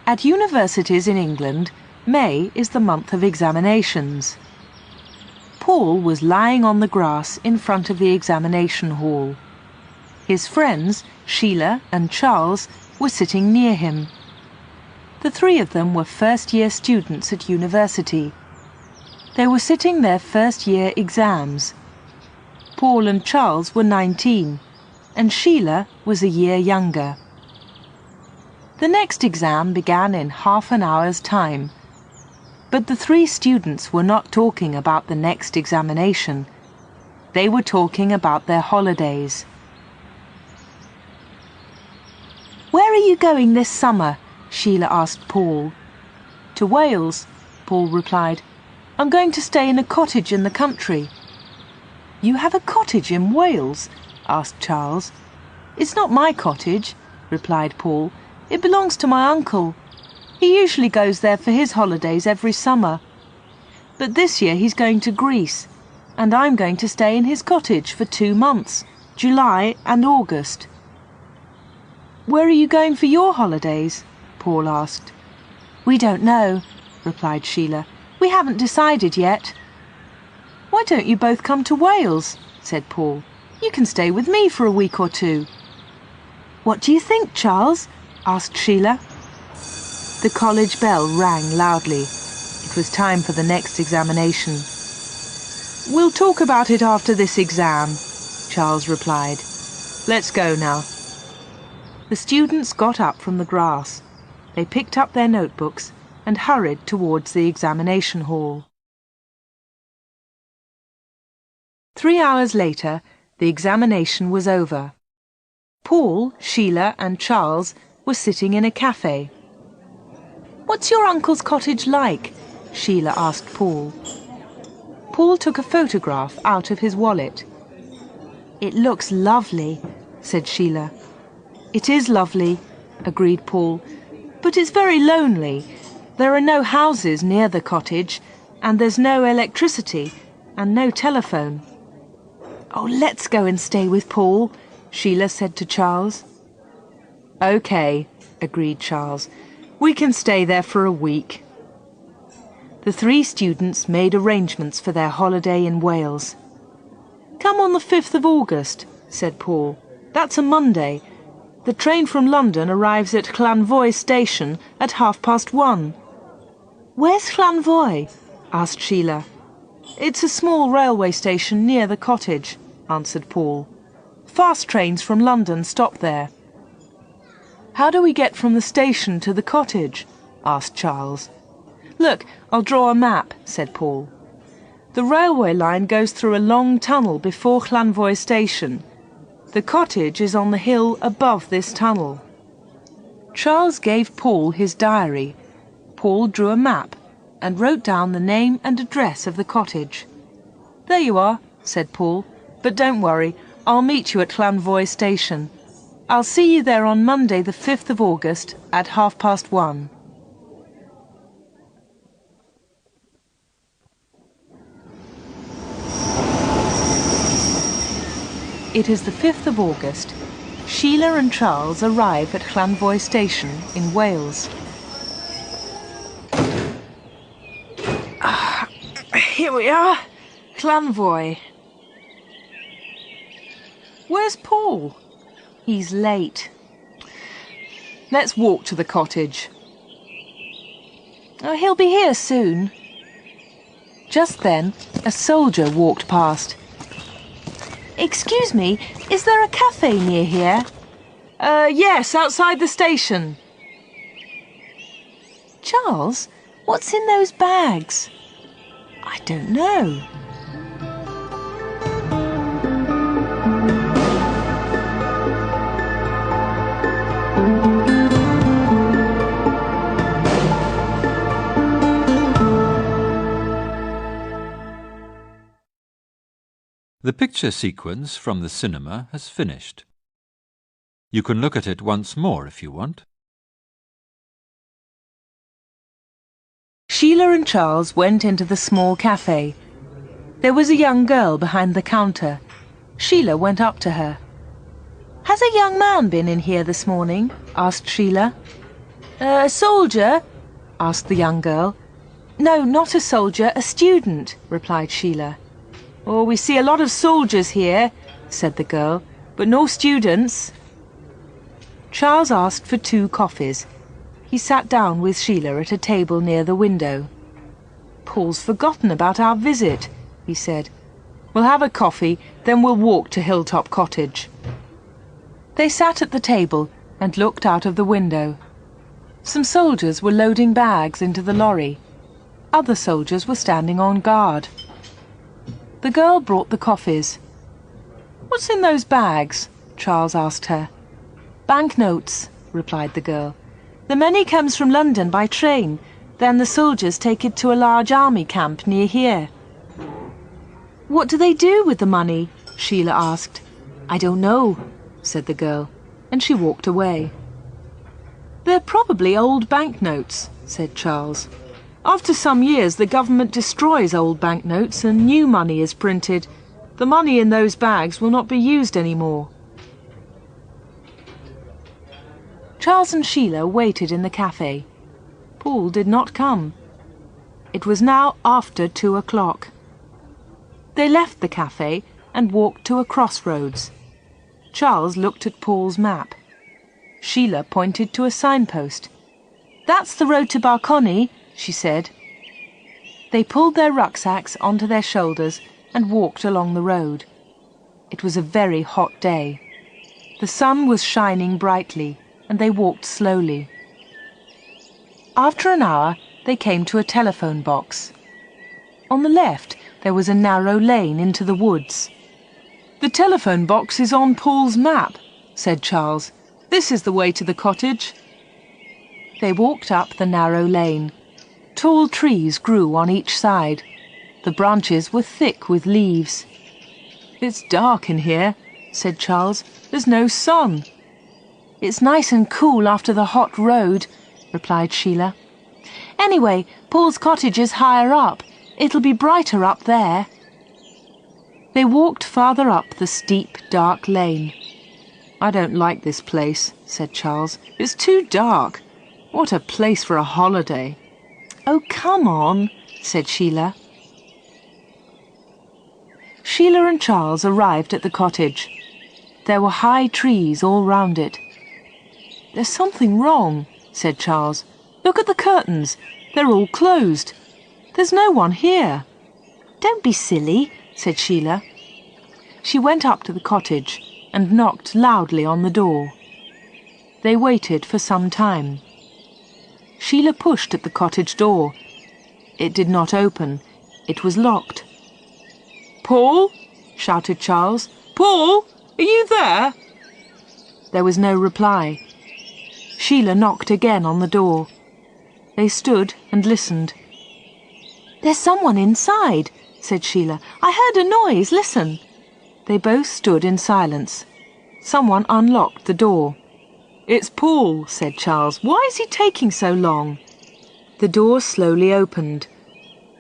At universities in England, May is the month of examinations. Paul was lying on the grass in front of the examination hall. His friends, Sheila and Charles, were sitting near him. The three of them were first-year students at university. They were sitting their first-year exams. Paul and Charles were 19, and Sheila was a year younger. The next exam began in half an hour's time. But the three students were not talking about the next examination. They were talking about their holidays. "Where are you going this summer?" Sheila asked Paul. "To Wales," Paul replied. "I'm going to stay in a cottage in the country." "You have a cottage in Wales?" asked Charles. "It's not my cottage," replied Paul. "It belongs to my uncle. He usually goes there for his holidays every summer. But this year he's going to Greece, and I'm going to stay in his cottage for 2 months, July and August." "Where are you going for your holidays?" Paul asked. "We don't know," replied Sheila. "We haven't decided yet." "Why don't you both come to Wales?" said Paul. "You can stay with me for a week or 2. "What do you think, Charles?" asked Sheila. The college bell rang loudly. It was time for the next examination. "We'll talk about it after this exam," Charles replied. "Let's go now." The students got up from the grass. They picked up their notebooks and hurried towards the examination hall. 3 hours later, the examination was over. Paul, Sheila and Charles were sitting in a cafe. "What's your uncle's cottage like?" Sheila asked Paul. Paul took a photograph out of his wallet. "It looks lovely," said Sheila. "It is lovely," agreed Paul, "but it's very lonely. There are no houses near the cottage, and there's no electricity and no telephone." "Oh, let's go and stay with Paul," Sheila said to Charles. "OK," agreed Charles. "We can stay there for a week." The three students made arrangements for their holiday in Wales. "Come on the 5th of August," said Paul. "That's a Monday. The train from London arrives at Llanfoy station at 1:30. "Where's Llanfoy?" asked Sheila. "It's a small railway station near the cottage," answered Paul. "Fast trains from London stop there." "How do we get from the station to the cottage?" asked Charles. "Look, I'll draw a map," said Paul. "The railway line goes through a long tunnel before Llanfoy station. The cottage is on the hill above this tunnel." Charles gave Paul his diary. Paul drew a map and wrote down the name and address of the cottage. "There you are," said Paul. "But don't worry, I'll meet you at Llanfoy station. I'll see you there on Monday the 5th of August at 1:30. It is the 5th of August. Sheila and Charles arrive at Llanfoy station in Wales. Here we are, Llanfoy. "Where's Paul?" "He's late." "Let's walk to the cottage." "Oh, he'll be here soon." Just then, a soldier walked past. "Excuse me, is there a cafe near here?" Yes, outside the station." "Charles, what's in those bags?" "I don't know." The picture sequence from the cinema has finished. You can look at it once more if you want. Sheila and Charles went into the small cafe. There was a young girl behind the counter. Sheila went up to her. "Has a young man been in here this morning?" asked Sheila. A soldier? Asked the young girl. No, not a soldier, a student, replied Sheila. Oh, we see a lot of soldiers here, said the girl, but no students. Charles asked for 2 coffees. He sat down with Sheila at a table near the window. Paul's forgotten about our visit, he said. We'll have a coffee, then we'll walk to Hilltop Cottage. They sat at the table and looked out of the window. Some soldiers were loading bags into the lorry. Other soldiers were standing on guard. The girl brought the coffees. What's in those bags? Charles asked her. Banknotes, replied the girl. The money comes from London by train. Then the soldiers take it to a large army camp near here. What do they do with the money? Sheila asked. I don't know, said the girl, and she walked away. They're probably old banknotes, said Charles. After some years, the government destroys old banknotes and new money is printed. The money in those bags will not be used anymore. Charles and Sheila waited in the cafe. Paul did not come. It was now after 2 o'clock. They left the cafe and walked to a crossroads. Charles looked at Paul's map. Sheila pointed to a signpost. That's the road to Barcony, she said. They pulled their rucksacks onto their shoulders and walked along the road. It was a very hot day. The sun was shining brightly, and they walked slowly. After an hour, they came to a telephone box. On the left, there was a narrow lane into the woods. The telephone box is on Paul's map, said Charles. This is the way to the cottage. They walked up the narrow lane. Tall trees grew on each side. The branches were thick with leaves. It's dark in here, said Charles. There's no sun. It's nice and cool after the hot road, replied Sheila. Anyway, Paul's cottage is higher up. It'll be brighter up there. They walked farther up the steep, dark lane. I don't like this place, said Charles. It's too dark. What a place for a holiday. Oh, come on, said Sheila. Sheila and Charles arrived at the cottage. There were high trees all round it. There's something wrong, said Charles. Look at the curtains. They're all closed. There's no one here. Don't be silly, said Sheila. She went up to the cottage and knocked loudly on the door. They waited for some time. Sheila pushed at the cottage door. It did not open. It was locked. Paul? Shouted Charles. Paul, are you there? There was no reply. Sheila knocked again on the door. They stood and listened. There's someone inside, said Sheila. I heard a noise. Listen. They both stood in silence. Someone unlocked the door. It's Paul, said Charles. Why is he taking so long? The door slowly opened.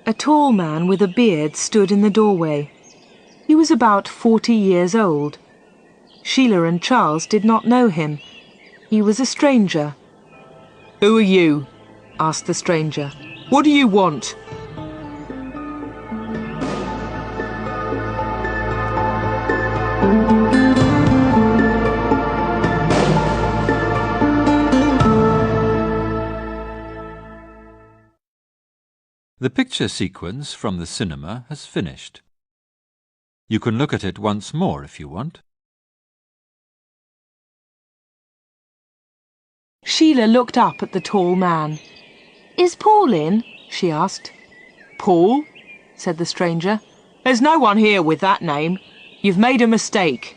A tall man with a beard stood in the doorway. He was about 40 years old. Sheila and Charles did not know him. He was a stranger. Who are you? Asked the stranger. What do you want? The picture sequence from the cinema has finished. You can look at it once more if you want. Sheila looked up at the tall man. Is Paul in? She asked. Paul? Said the stranger. There's no one here with that name. You've made a mistake.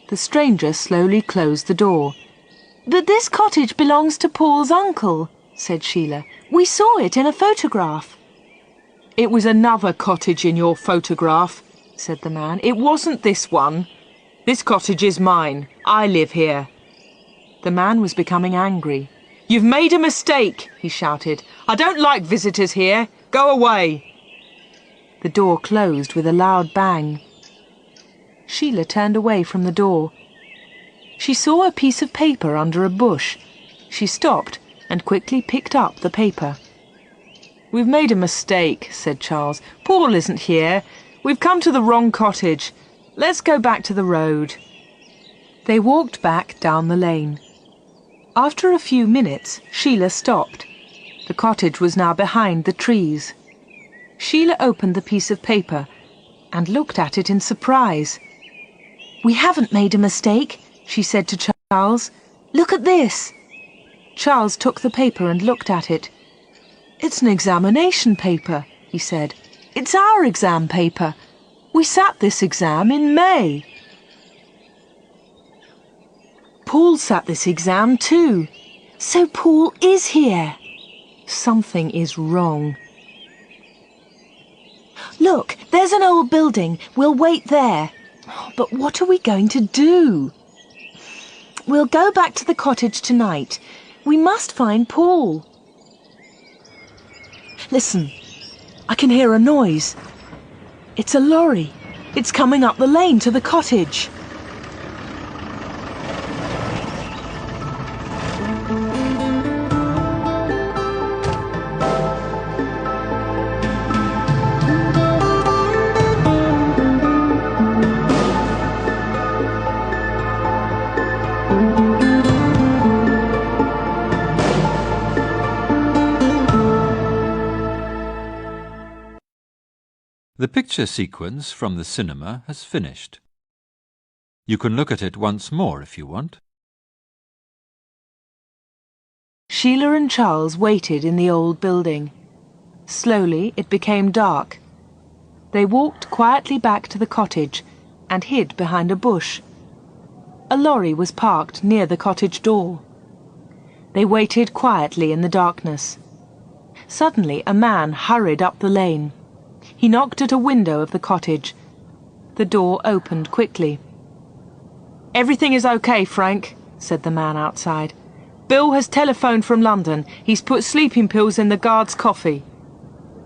The stranger slowly closed the door. But this cottage belongs to Paul's uncle, said Sheila. We saw it in a photograph. It was another cottage in your photograph, said the man. It wasn't this one. This cottage is mine. I live here. The man was becoming angry. You've made a mistake, he shouted. I don't like visitors here. Go away. The door closed with a loud bang. Sheila turned away from the door. She saw a piece of paper under a bush. She stopped and quickly picked up the paper. "We've made a mistake," said Charles. "Paul isn't here. We've come to the wrong cottage. Let's go back to the road." They walked back down the lane. After a few minutes, Sheila stopped. The cottage was now behind the trees. Sheila opened the piece of paper and looked at it in surprise. "We haven't made a mistake," she said to Charles. "Look at this." Charles took the paper and looked at it. "It's an examination paper," he said. "It's our exam paper. We sat this exam in May." "Paul sat this exam too. So Paul is here. Something is wrong." "Look, there's an old building. We'll wait there. But what are we going to do?" "We'll go back to the cottage tonight. We must find Paul." "Listen, I can hear a noise. It's a lorry. It's coming up the lane to the cottage." The picture sequence from the cinema has finished. You can look at it once more if you want. Sheila and Charles waited in the old building. Slowly it became dark. They walked quietly back to the cottage and hid behind a bush. A lorry was parked near the cottage door. They waited quietly in the darkness. Suddenly a man hurried up the lane. He knocked at a window of the cottage. The door opened quickly. "Everything is okay, Frank," said the man outside. "Bill has telephoned from London. He's put sleeping pills in the guard's coffee."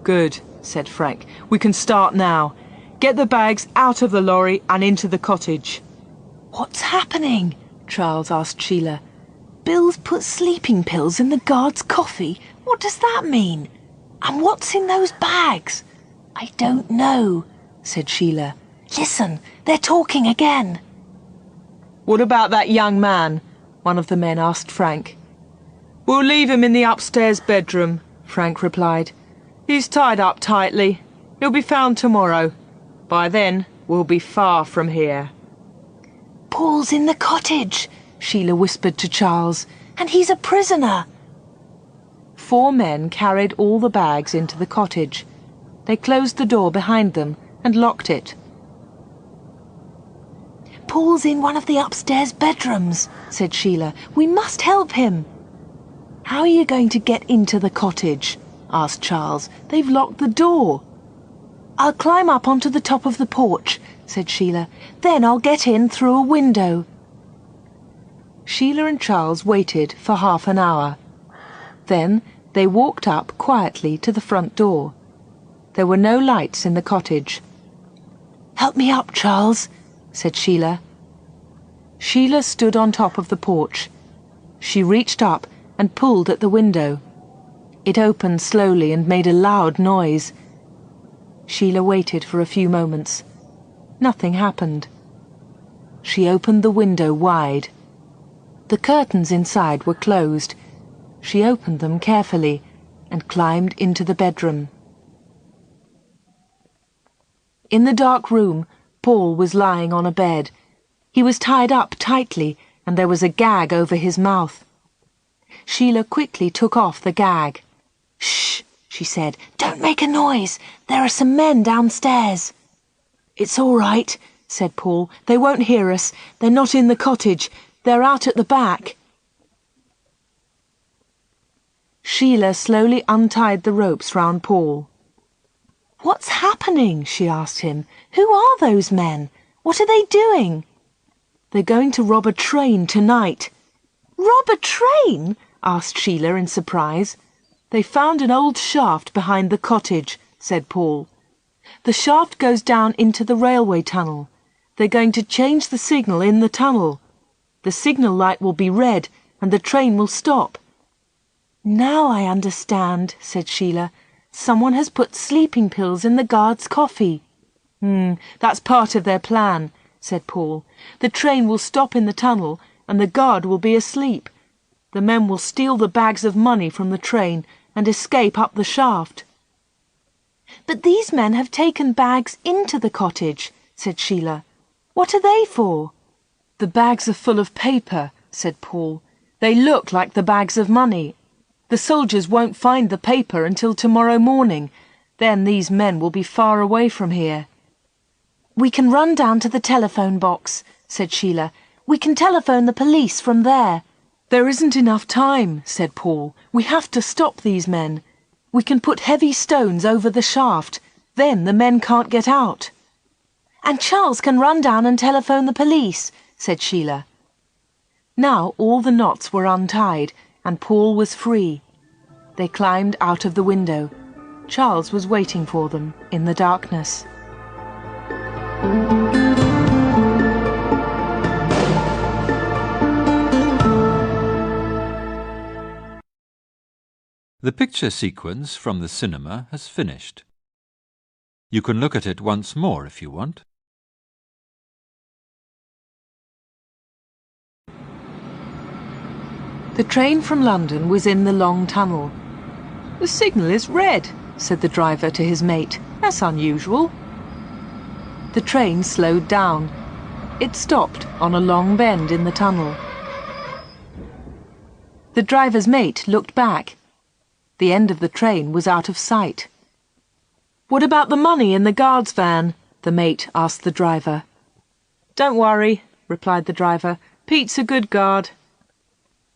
"Good," said Frank. "We can start now. Get the bags out of the lorry and into the cottage." "What's happening?" Charles asked Sheila. "Bill's put sleeping pills in the guard's coffee. What does that mean? And what's in those bags?" "I don't know," said Sheila. "Listen, they're talking again." "What about that young man?" one of the men asked Frank. "We'll leave him in the upstairs bedroom," Frank replied. "He's tied up tightly. He'll be found tomorrow. By then, we'll be far from here." "Paul's in the cottage," Sheila whispered to Charles, "and he's a prisoner." 4 men carried all the bags into the cottage. They closed the door behind them and locked it. "Paul's in one of the upstairs bedrooms," said Sheila. "We must help him." "How are you going to get into the cottage?" asked Charles. "They've locked the door." "I'll climb up onto the top of the porch," said Sheila. "Then I'll get in through a window." Sheila and Charles waited for half an hour. Then they walked up quietly to the front door. There were no lights in the cottage. "Help me up, Charles," said Sheila. Sheila stood on top of the porch. She reached up and pulled at the window. It opened slowly and made a loud noise. Sheila waited for a few moments. Nothing happened. She opened the window wide. The curtains inside were closed. She opened them carefully and climbed into the bedroom. In the dark room, Paul was lying on a bed. He was tied up tightly, and there was a gag over his mouth. Sheila quickly took off the gag. "Shh," she said. "Don't make a noise. There are some men downstairs." "It's all right," said Paul. "They won't hear us. They're not in the cottage. They're out at the back." Sheila slowly untied the ropes round Paul. "What's happening?" she asked him. "Who are those men? What are they doing?" "They're going to rob a train tonight." "Rob a train?" asked Sheila in surprise. "They found an old shaft behind the cottage," said Paul. "The shaft goes down into the railway tunnel. They're going to change the signal in the tunnel. The signal light will be red, and the train will stop. Now I understand, said Sheila. Someone has put sleeping pills in the guard's coffee. That's part of their plan, said Paul. The train will stop in the tunnel and the guard will be asleep. The men will steal the bags of money from the train and escape up the shaft. But these men have taken bags into the cottage, said Sheila. What are they for? The bags are full of paper, said Paul. They look like the bags of money. The soldiers won't find the paper until tomorrow morning. Then these men will be far away from here. We can run down to the telephone box, said Sheila. We can telephone the police from there. There isn't enough time, said Paul. We have to stop these men. We can put heavy stones over the shaft. Then the men can't get out. And Charles can run down and telephone the police, said Sheila. Now all the knots were untied and Paul was free. They climbed out of the window. Charles was waiting for them in the darkness. The picture sequence from the cinema has finished. You can look at it once more if you want. The train from London was in the long tunnel. The signal is red, said the driver to his mate. That's unusual. The train slowed down. It stopped on a long bend in the tunnel. The driver's mate looked back. The end of the train was out of sight. What about the money in the guard's van? The mate asked the driver. Don't worry, replied the driver. Pete's a good guard.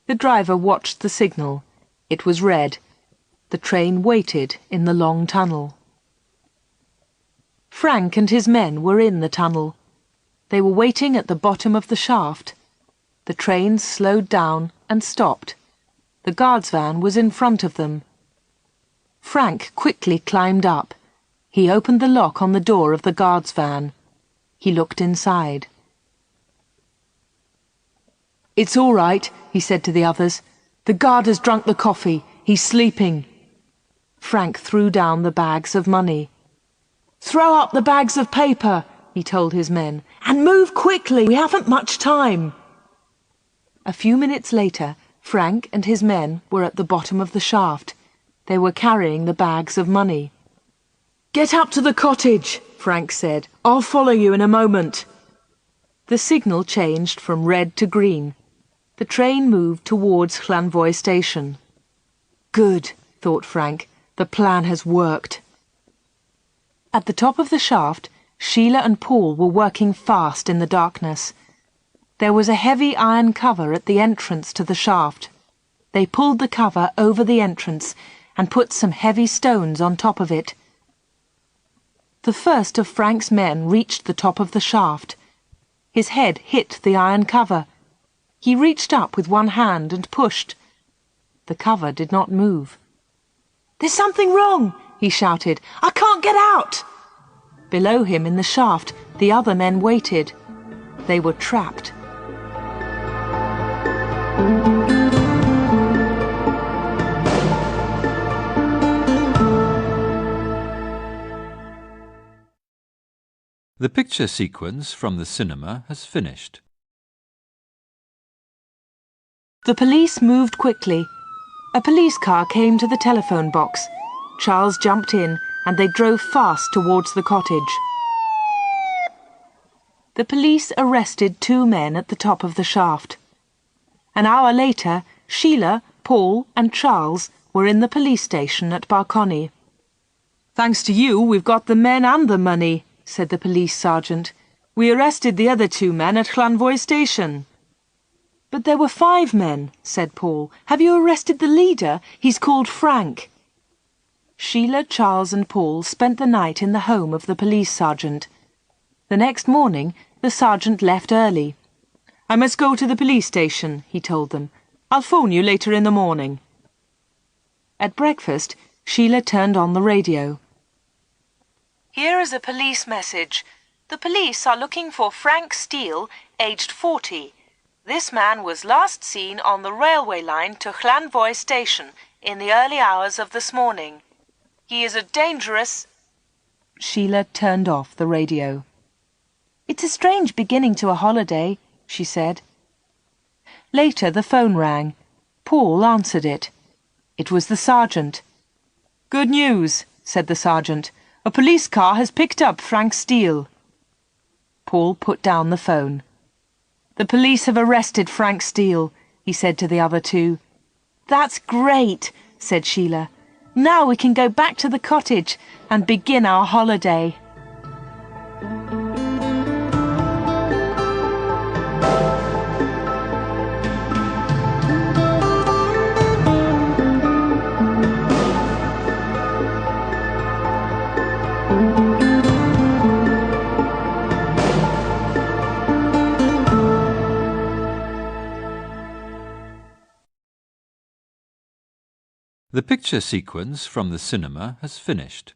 The driver watched the signal. It was red. The train waited in the long tunnel. Frank and his men were in the tunnel. They were waiting at the bottom of the shaft. The train slowed down and stopped. The guard's van was in front of them. Frank quickly climbed up. He opened the lock on the door of the guard's van. He looked inside. It's all right, he said to the others. The guard has drunk the coffee. He's sleeping. Frank threw down the bags of money. Throw up the bags of paper, he told his men, and move quickly. We haven't much time. A few minutes later, Frank and his men were at the bottom of the shaft. They were carrying the bags of money. Get up to the cottage, Frank said. I'll follow you in a moment. The signal changed from red to green. The train moved towards Llanvoy station. Good, thought Frank. The plan has worked. At the top of the shaft, Sheila and Paul were working fast in the darkness. There was a heavy iron cover at the entrance to the shaft. They pulled the cover over the entrance and put some heavy stones on top of it. The first of Frank's men reached the top of the shaft. His head hit the iron cover. He reached up with one hand and pushed. The cover did not move. There's something wrong, he shouted. I can't get out. Below him in the shaft, the other men waited. They were trapped. The picture sequence from the cinema has finished. The police moved quickly. A police car came to the telephone box. Charles jumped in and they drove fast towards the cottage. The police arrested 2 men at the top of the shaft. An hour later, Sheila, Paul and Charles were in the police station at Barconney. Thanks to you, we've got the men and the money, said the police sergeant. We arrested the other 2 men at Llanvoy station. But there were 5 men, said Paul. Have you arrested the leader? He's called Frank. Sheila, Charles and Paul spent the night in the home of the police sergeant. The next morning, the sergeant left early. I must go to the police station, he told them. I'll phone you later in the morning. At breakfast, Sheila turned on the radio. Here is a police message. The police are looking for Frank Steele, aged 40. This man was last seen on the railway line to Llanvoy station in the early hours of this morning. He is a dangerous... Sheila turned off the radio. It's a strange beginning to a holiday, she said. Later the phone rang. Paul answered it. It was the sergeant. Good news, said the sergeant. A police car has picked up Frank Steele. Paul put down the phone. The police have arrested Frank Steele, he said to the other two. That's great, said Sheila. Now we can go back to the cottage and begin our holiday. The picture sequence from the cinema has finished.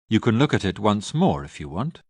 You can look at it once more if you want.